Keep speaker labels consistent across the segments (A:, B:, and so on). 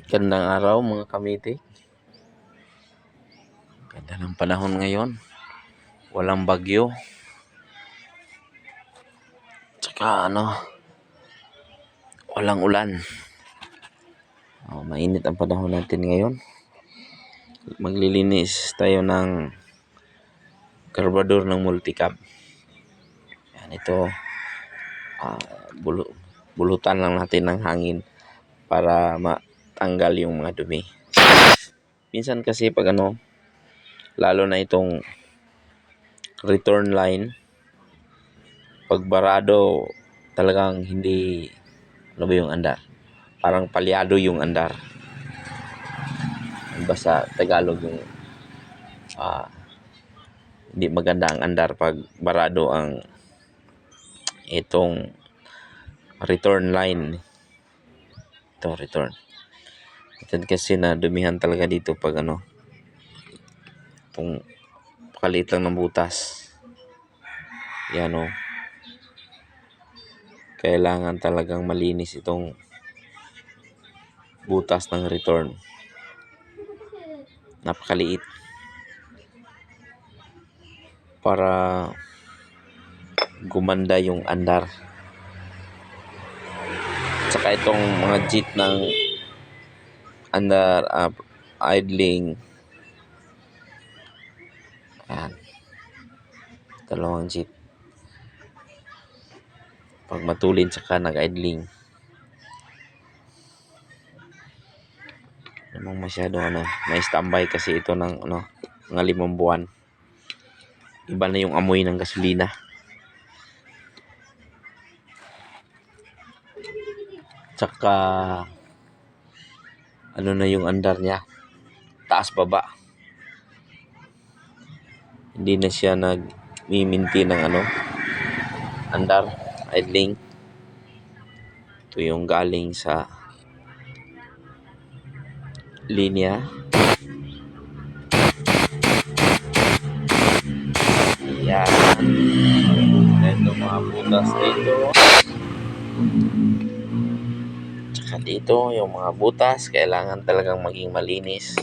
A: Gandang araw mga kamitik. Ganda ng panahon ngayon. Walang bagyo. Tsaka walang ulan. Mainit ang panahon natin ngayon. Maglilinis tayo ng karburador ng multicab. Yan ito. Bulutan lang natin ng hangin para matanggal yung mga dumi. Minsan kasi pag lalo na itong return line, pag barado talagang hindi yung andar. Parang palyado yung andar. Basta Tagalog yung hindi maganda ang andar pag barado ang itong return line. Ito return. Ito kasi na dumihan talaga dito pag itong pakaliit lang ng butas. Yan kailangan talagang malinis itong butas ng return. Napakaliit. Para gumanda yung andar. Tsaka itong mga jeep ng andar idling. Ayan. Dalawang jeep. Pag matulin tsaka nag-idling. Namang masyado may standby kasi ito ng mga 5 buwan. Iba na yung amoy ng gasolina. Tsaka na yung andar niya, taas baba. Hindi na siya nag-maintain ng andar, idling. Ito yung galing sa linya. Yan. Ito mga butas dito. Tsaka dito yung mga butas kailangan talagang maging malinis.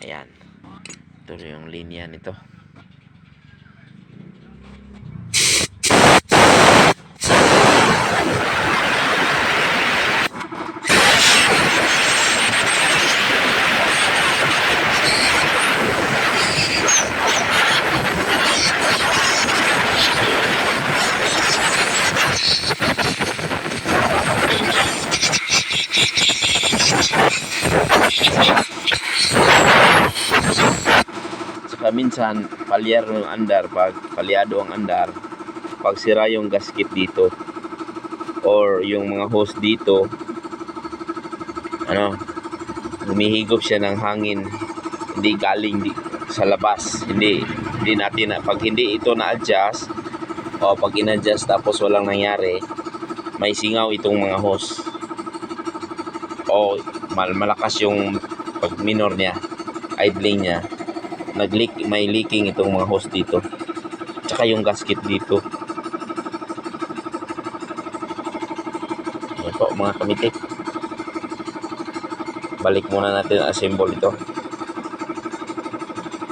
A: Ayan. Ito yung linya nito. Saka minsan palyar yung andar. Pag palyado ang andar, pag sira yung gasket dito or yung mga hose dito, humihigop siya ng hangin, hindi galing sa labas. Hindi natin pag hindi ito na-adjust o pag in-adjust tapos walang nangyari, may singaw itong mga hose o malakas yung pag minor niya, idling niya, may leaking itong mga hose dito tsaka yung gasket dito. Yan po mga kamitik, balik muna natin ang assemble ito.